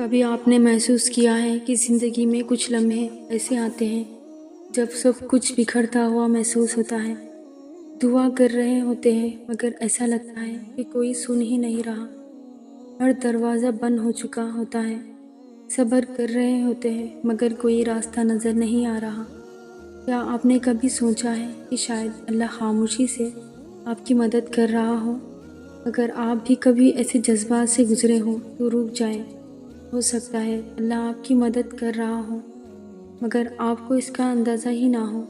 کبھی آپ نے محسوس کیا ہے کہ زندگی میں کچھ لمحے ایسے آتے ہیں جب سب کچھ بکھرتا ہوا محسوس ہوتا ہے، دعا کر رہے ہوتے ہیں مگر ایسا لگتا ہے کہ کوئی سن ہی نہیں رہا، ہر دروازہ بند ہو چکا ہوتا ہے، صبر کر رہے ہوتے ہیں مگر کوئی راستہ نظر نہیں آ رہا۔ کیا آپ نے کبھی سوچا ہے کہ شاید اللہ خاموشی سے آپ کی مدد کر رہا ہو؟ اگر آپ بھی کبھی ایسے جذبات سے گزرے ہوں تو رک جائیں، ہو سکتا ہے اللہ آپ کی مدد کر رہا ہو مگر آپ کو اس کا اندازہ ہی نہ ہو۔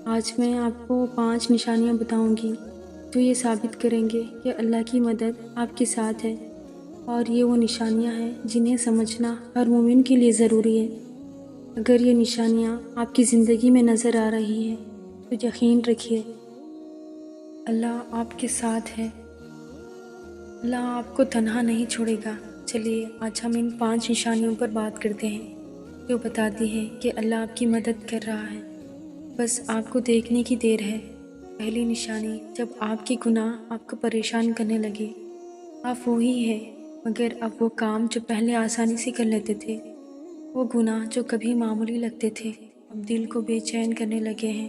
آج میں آپ کو 5 نشانیاں بتاؤں گی جو یہ ثابت کریں گے کہ اللہ کی مدد آپ کے ساتھ ہے، اور یہ وہ نشانیاں ہیں جنہیں سمجھنا ہر مومن کے لیے ضروری ہے۔ اگر یہ نشانیاں آپ کی زندگی میں نظر آ رہی ہیں تو یقین رکھیے اللہ آپ کے ساتھ ہے، اللہ آپ کو تنہا نہیں چھوڑے گا۔ چلیے آج ہم ان 5 نشانیوں پر بات کرتے ہیں جو بتاتی ہیں کہ اللہ آپ کی مدد کر رہا ہے، بس آپ کو دیکھنے کی دیر ہے۔ پہلی نشانی، جب آپ کے گناہ آپ کو پریشان کرنے لگے۔ آپ وہی ہیں مگر اب وہ کام جو پہلے آسانی سے کر لیتے تھے، وہ گناہ جو کبھی معمولی لگتے تھے، اب دل کو بے چین کرنے لگے ہیں۔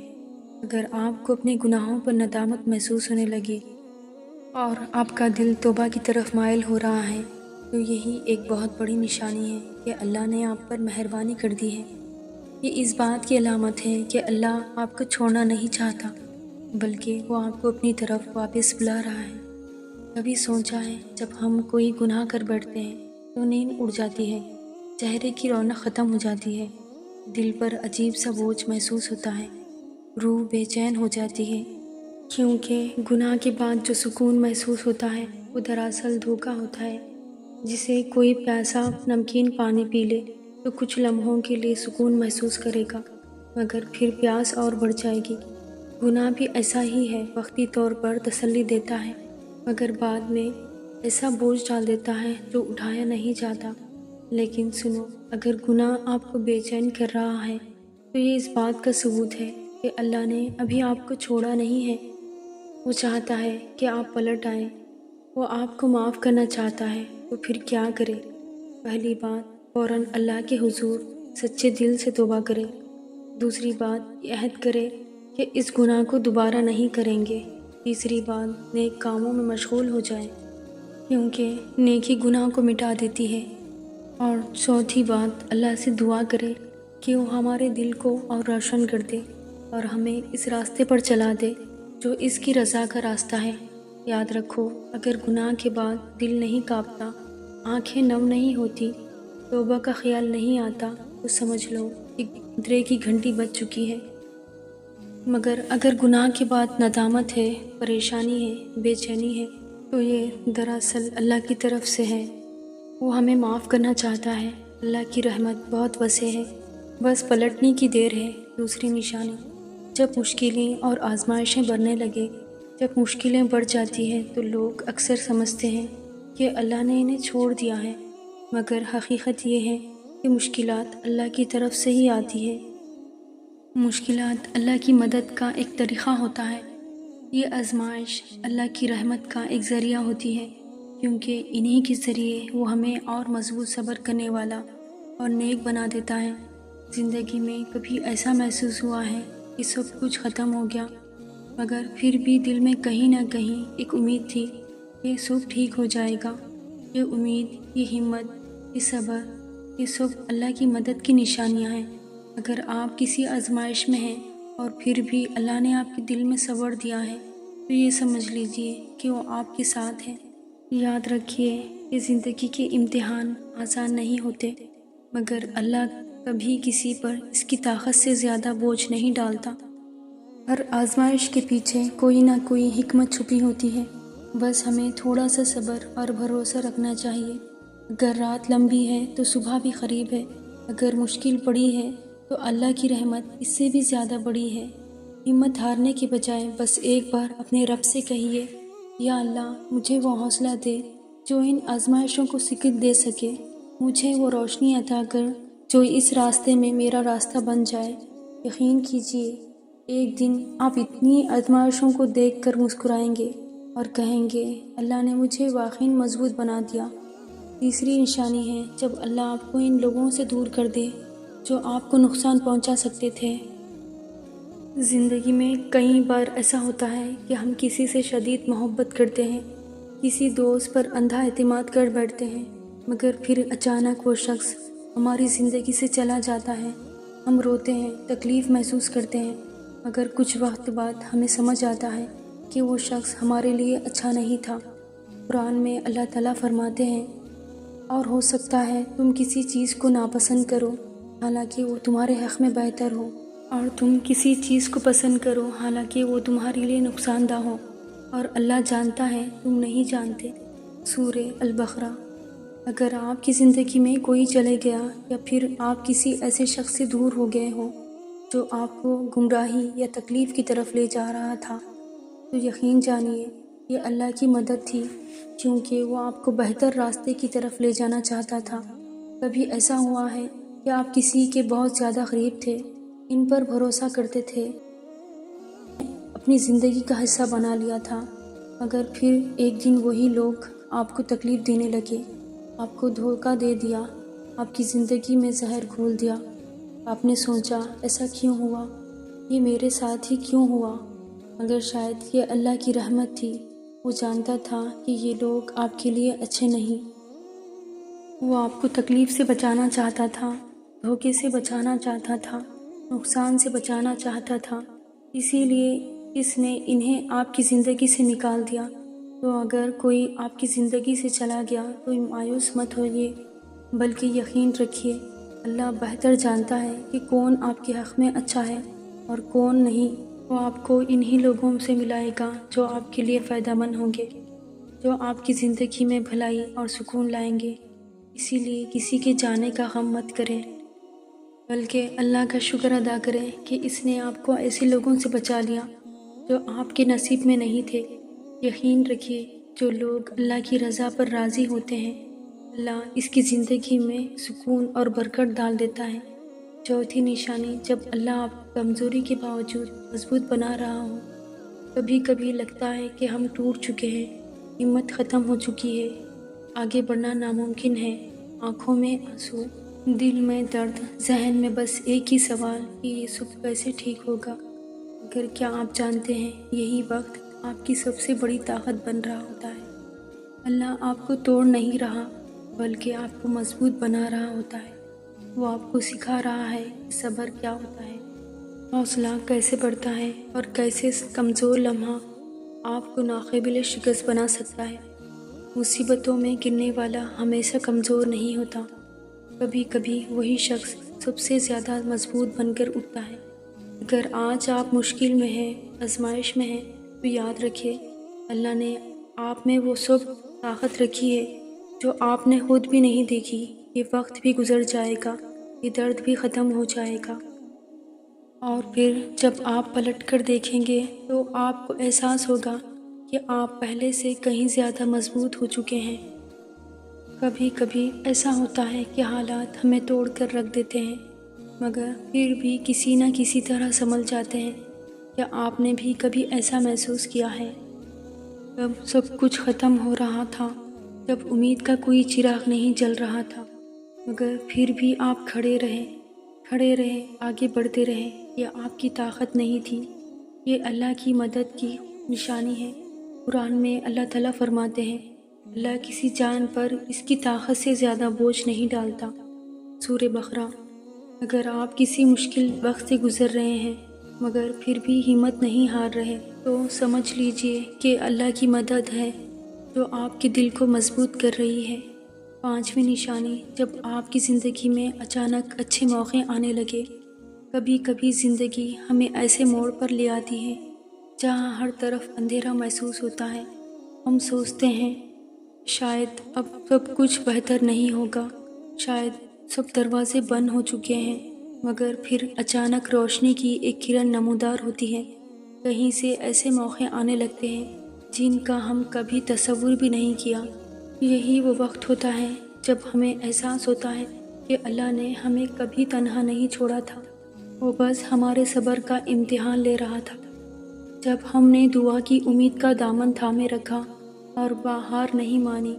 اگر آپ کو اپنے گناہوں پر ندامت محسوس ہونے لگی اور آپ کا دل توبہ کی طرف مائل ہو رہا ہے تو یہی ایک بہت بڑی نشانی ہے کہ اللہ نے آپ پر مہربانی کر دی ہے۔ یہ اس بات کی علامت ہے کہ اللہ آپ کو چھوڑنا نہیں چاہتا بلکہ وہ آپ کو اپنی طرف واپس بلا رہا ہے۔ کبھی سوچا ہے جب ہم کوئی گناہ کر بیٹھتے ہیں تو نیند اڑ جاتی ہے، چہرے کی رونق ختم ہو جاتی ہے، دل پر عجیب سا بوجھ محسوس ہوتا ہے، روح بے چین ہو جاتی ہے، کیونکہ گناہ کے بعد جو سکون محسوس ہوتا ہے وہ دراصل دھوکہ ہوتا ہے۔ جسے کوئی پیاسا نمکین پانی پی لے تو کچھ لمحوں کے لیے سکون محسوس کرے گا مگر پھر پیاس اور بڑھ جائے گی۔ گناہ بھی ایسا ہی ہے، وقتی طور پر تسلی دیتا ہے مگر بعد میں ایسا بوجھ ڈال دیتا ہے جو اٹھایا نہیں جاتا۔ لیکن سنو، اگر گناہ آپ کو بے چین کر رہا ہے تو یہ اس بات کا ثبوت ہے کہ اللہ نے ابھی آپ کو چھوڑا نہیں ہے۔ وہ چاہتا ہے کہ آپ پلٹ آئیں، وہ آپ کو معاف کرنا چاہتا ہے، تو پھر کیا کرے؟ پہلی بات، فوراً اللہ کے حضور سچے دل سے توبہ کرے۔ دوسری بات، یہ عہد کرے کہ اس گناہ کو دوبارہ نہیں کریں گے۔ تیسری بات، نیک کاموں میں مشغول ہو جائیں کیونکہ نیکی گناہ کو مٹا دیتی ہے۔ اور چوتھی بات، اللہ سے دعا کرے کہ وہ ہمارے دل کو اور روشن کر دے اور ہمیں اس راستے پر چلا دے جو اس کی رضا کا راستہ ہے۔ یاد رکھو، اگر گناہ کے بعد دل نہیں کانپتا، آنکھیں نم نہیں ہوتی، توبہ کا خیال نہیں آتا تو سمجھ لو کہ خطرے کی گھنٹی بج چکی ہے۔ مگر اگر گناہ کے بعد ندامت ہے، پریشانی ہے، بے چینی ہے تو یہ دراصل اللہ کی طرف سے ہے، وہ ہمیں معاف کرنا چاہتا ہے۔ اللہ کی رحمت بہت وسیع ہے، بس پلٹنے کی دیر ہے۔ دوسری نشانی، جب مشکلیں اور آزمائشیں بڑھنے لگے، جب مشکلیں بڑھ جاتی ہیں تو لوگ اکثر سمجھتے ہیں کہ اللہ نے انہیں چھوڑ دیا ہے، مگر حقیقت یہ ہے کہ مشکلات اللہ کی طرف سے ہی آتی ہے۔ مشکلات اللہ کی مدد کا ایک طریقہ ہوتا ہے۔ یہ آزمائش اللہ کی رحمت کا ایک ذریعہ ہوتی ہے، کیونکہ انہی کے ذریعے وہ ہمیں اور مضبوط صبر کرنے والا اور نیک بنا دیتا ہے۔ زندگی میں کبھی ایسا محسوس ہوا ہے کہ سب کچھ ختم ہو گیا مگر پھر بھی دل میں کہیں نہ کہیں ایک امید تھی کہ سب ٹھیک ہو جائے گا؟ یہ امید، یہ ہمت، یہ صبر، یہ سب اللہ کی مدد کی نشانیاں ہیں۔ اگر آپ کسی آزمائش میں ہیں اور پھر بھی اللہ نے آپ کے دل میں صبر دیا ہے تو یہ سمجھ لیجئے کہ وہ آپ کے ساتھ ہے۔ یاد رکھیے کہ زندگی کے امتحان آسان نہیں ہوتے مگر اللہ کبھی کسی پر اس کی طاقت سے زیادہ بوجھ نہیں ڈالتا۔ ہر آزمائش کے پیچھے کوئی نہ کوئی حکمت چھپی ہوتی ہے، بس ہمیں تھوڑا سا صبر اور بھروسہ رکھنا چاہیے۔ اگر رات لمبی ہے تو صبح بھی قریب ہے، اگر مشکل پڑی ہے تو اللہ کی رحمت اس سے بھی زیادہ بڑی ہے۔ ہمت ہارنے کے بجائے بس ایک بار اپنے رب سے کہیے، یا اللہ مجھے وہ حوصلہ دے جو ان آزمائشوں کو سکت دے سکے، مجھے وہ روشنی عطا کر جو اس راستے میں میرا راستہ بن جائے۔ یقین کیجئے ایک دن آپ اتنی آزمائشوں کو دیکھ کر مسکرائیں گے اور کہیں گے اللہ نے مجھے واقعی مضبوط بنا دیا۔ تیسری نشانی ہے جب اللہ آپ کو ان لوگوں سے دور کر دے جو آپ کو نقصان پہنچا سکتے تھے۔ زندگی میں کئی بار ایسا ہوتا ہے کہ ہم کسی سے شدید محبت کرتے ہیں، کسی دوست پر اندھا اعتماد کر بیٹھتے ہیں، مگر پھر اچانک وہ شخص ہماری زندگی سے چلا جاتا ہے۔ ہم روتے ہیں، تکلیف محسوس کرتے ہیں، مگر کچھ وقت بعد ہمیں سمجھ آتا ہے کہ وہ شخص ہمارے لیے اچھا نہیں تھا۔ قرآن میں اللہ تعالیٰ فرماتے ہیں، اور ہو سکتا ہے تم کسی چیز کو ناپسند کرو حالانکہ وہ تمہارے حق میں بہتر ہو، اور تم کسی چیز کو پسند کرو حالانکہ وہ تمہارے لیے نقصان دہ ہو، اور اللہ جانتا ہے تم نہیں جانتے۔ سورہ البقرہ۔ اگر آپ کی زندگی میں کوئی چلے گیا یا پھر آپ کسی ایسے شخص سے دور ہو گئے ہو جو آپ کو گمراہی یا تکلیف کی طرف لے جا رہا تھا، تو یقین جانیے یہ اللہ کی مدد تھی، کیونکہ وہ آپ کو بہتر راستے کی طرف لے جانا چاہتا تھا۔ کبھی ایسا ہوا ہے کہ آپ کسی کے بہت زیادہ قریب تھے، ان پر بھروسہ کرتے تھے، اپنی زندگی کا حصہ بنا لیا تھا، مگر پھر ایک دن وہی لوگ آپ کو تکلیف دینے لگے، آپ کو دھوکہ دے دیا، آپ کی زندگی میں زہر گھول دیا۔ آپ نے سوچا ایسا کیوں ہوا، یہ میرے ساتھ ہی کیوں ہوا، مگر شاید یہ اللہ کی رحمت تھی۔ وہ جانتا تھا کہ یہ لوگ آپ کے لیے اچھے نہیں۔ وہ آپ کو تکلیف سے بچانا چاہتا تھا، دھوکے سے بچانا چاہتا تھا، نقصان سے بچانا چاہتا تھا، اسی لیے اس نے انہیں آپ کی زندگی سے نکال دیا۔ تو اگر کوئی آپ کی زندگی سے چلا گیا تو مایوس مت ہوئیے، بلکہ یقین رکھیے اللہ بہتر جانتا ہے کہ کون آپ کے حق میں اچھا ہے اور کون نہیں۔ وہ آپ کو انہی لوگوں سے ملائے گا جو آپ کے لیے فائدہ مند ہوں گے، جو آپ کی زندگی میں بھلائی اور سکون لائیں گے۔ اسی لیے کسی کے جانے کا غم مت کریں، بلکہ اللہ کا شکر ادا کریں کہ اس نے آپ کو ایسے لوگوں سے بچا لیا جو آپ کے نصیب میں نہیں تھے۔ یقین رکھیے جو لوگ اللہ کی رضا پر راضی ہوتے ہیں، اللہ اس کی زندگی میں سکون اور برکت ڈال دیتا ہے۔ چوتھی نشانی جب اللہ آپ کو کمزوری کے باوجود مضبوط بنا رہا ہو۔ کبھی کبھی لگتا ہے کہ ہم ٹوٹ چکے ہیں، ہمت ختم ہو چکی ہے، آگے بڑھنا ناممکن ہے، آنکھوں میں آنسو، دل میں درد، ذہن میں بس ایک ہی سوال کہ یہ سب کیسے ٹھیک ہوگا۔ مگر کیا آپ جانتے ہیں یہی وقت آپ کی سب سے بڑی طاقت بن رہا ہوتا ہے۔ اللہ آپ کو توڑ نہیں رہا بلکہ آپ کو مضبوط بنا رہا ہوتا ہے۔ وہ آپ کو سکھا رہا ہے کہ صبر کیا ہوتا ہے، حوصلہ کیسے بڑھتا ہے، اور کیسے کمزور لمحہ آپ کو ناقابل شکست بنا سکتا ہے۔ مصیبتوں میں گرنے والا ہمیشہ کمزور نہیں ہوتا، کبھی کبھی وہی شخص سب سے زیادہ مضبوط بن کر اٹھتا ہے۔ اگر آج آپ مشکل میں ہیں، آزمائش میں ہیں، تو یاد رکھیے اللہ نے آپ میں وہ سب طاقت رکھی ہے جو آپ نے خود بھی نہیں دیکھی۔ یہ وقت بھی گزر جائے گا، یہ درد بھی ختم ہو جائے گا، اور پھر جب آپ پلٹ کر دیکھیں گے تو آپ کو احساس ہوگا کہ آپ پہلے سے کہیں زیادہ مضبوط ہو چکے ہیں۔ کبھی کبھی ایسا ہوتا ہے کہ حالات ہمیں توڑ کر رکھ دیتے ہیں، مگر پھر بھی کسی نہ کسی طرح سنبھل جاتے ہیں۔ کیا آپ نے بھی کبھی ایسا محسوس کیا ہے؟ جب سب کچھ ختم ہو رہا تھا، جب امید کا کوئی چراغ نہیں جل رہا تھا، مگر پھر بھی آپ کھڑے رہے، آگے بڑھتے رہے۔ یہ آپ کی طاقت نہیں تھی، یہ اللہ کی مدد کی نشانی ہے۔ قرآن میں اللہ تعالیٰ فرماتے ہیں، اللہ کسی جان پر اس کی طاقت سے زیادہ بوجھ نہیں ڈالتا۔ سورہ بقرہ۔ اگر آپ کسی مشکل وقت سے گزر رہے ہیں مگر پھر بھی ہمت نہیں ہار رہے، تو سمجھ لیجئے کہ اللہ کی مدد ہے جو آپ کے دل کو مضبوط کر رہی ہے۔ پانچویں نشانی جب آپ کی زندگی میں اچانک اچھے موقع آنے لگے۔ کبھی کبھی زندگی ہمیں ایسے موڑ پر لے آتی ہے جہاں ہر طرف اندھیرا محسوس ہوتا ہے۔ ہم سوچتے ہیں شاید اب سب کچھ بہتر نہیں ہوگا، شاید سب دروازے بند ہو چکے ہیں، مگر پھر اچانک روشنی کی ایک کرن نمودار ہوتی ہے۔ کہیں سے ایسے موقع آنے لگتے ہیں جن کا ہم کبھی تصور بھی نہیں کیا۔ یہی وہ وقت ہوتا ہے جب ہمیں احساس ہوتا ہے کہ اللہ نے ہمیں کبھی تنہا نہیں چھوڑا تھا، وہ بس ہمارے صبر کا امتحان لے رہا تھا۔ جب ہم نے دعا کی امید کا دامن تھامے رکھا اور ہار نہیں مانی،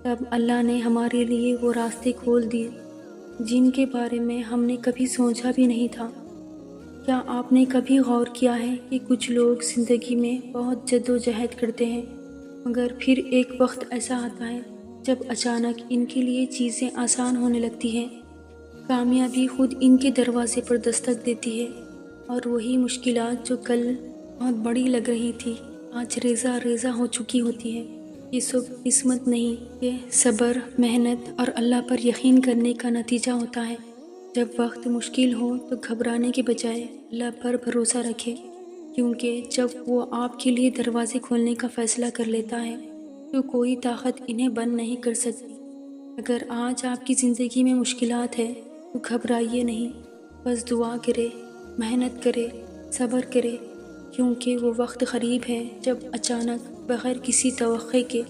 تب اللہ نے ہمارے لیے وہ راستے کھول دیے جن کے بارے میں ہم نے کبھی سوچا بھی نہیں تھا۔ کیا آپ نے کبھی غور کیا ہے کہ کچھ لوگ زندگی میں بہت جد و جہد کرتے ہیں، مگر پھر ایک وقت ایسا آتا ہے جب اچانک ان کے لیے چیزیں آسان ہونے لگتی ہیں، کامیابی خود ان کے دروازے پر دستک دیتی ہے، اور وہی مشکلات جو کل بہت بڑی لگ رہی تھی آج ریزہ ریزہ ہو چکی ہوتی ہے۔ یہ سب قسمت نہیں، یہ صبر، محنت اور اللہ پر یقین کرنے کا نتیجہ ہوتا ہے۔ جب وقت مشکل ہو تو گھبرانے کے بجائے اللہ پر بھروسہ رکھے، کیونکہ جب وہ آپ کے لیے دروازے کھولنے کا فیصلہ کر لیتا ہے تو کوئی طاقت انہیں بند نہیں کر سکتی۔ اگر آج آپ کی زندگی میں مشکلات ہے تو گھبرائیے نہیں، بس دعا کرے، محنت کرے، صبر کرے، کیونکہ وہ وقت قریب ہے جب اچانک بغیر کسی توقع کے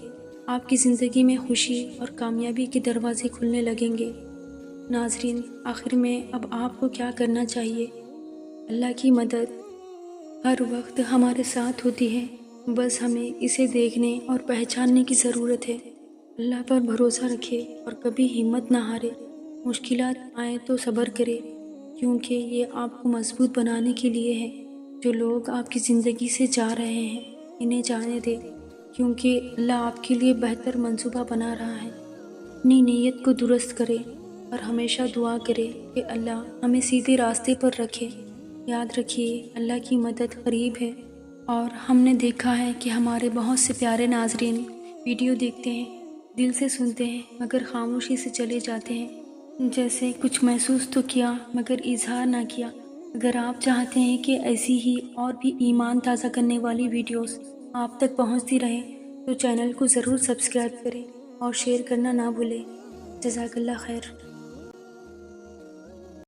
آپ کی زندگی میں خوشی اور کامیابی کے دروازے کھلنے لگیں گے۔ ناظرین، آخر میں اب آپ کو کیا کرنا چاہیے؟ اللہ کی مدد ہر وقت ہمارے ساتھ ہوتی ہے، بس ہمیں اسے دیکھنے اور پہچاننے کی ضرورت ہے۔ اللہ پر بھروسہ رکھے اور کبھی ہمت نہ ہارے۔ مشکلات آئیں تو صبر کرے، کیونکہ یہ آپ کو مضبوط بنانے کے لیے ہے۔ جو لوگ آپ کی زندگی سے جا رہے ہیں انہیں جانے دے، کیونکہ اللہ آپ کے لیے بہتر منصوبہ بنا رہا ہے۔ اپنی نیت کو درست کرے اور ہمیشہ دعا کرے کہ اللہ ہمیں سیدھے راستے پر رکھے۔ یاد رکھیے، اللہ کی مدد قریب ہے، اور ہم نے دیکھا ہے کہ ہمارے بہت سے پیارے ناظرین ویڈیو دیکھتے ہیں، دل سے سنتے ہیں مگر خاموشی سے چلے جاتے ہیں، جیسے کچھ محسوس تو کیا مگر اظہار نہ کیا۔ اگر آپ چاہتے ہیں کہ ایسی ہی اور بھی ایمان تازہ کرنے والی ویڈیوز آپ تک پہنچتی رہیں تو چینل کو ضرور سبسکرائب کریں اور شیئر کرنا نہ بھولیں۔ جزاک اللہ خیر۔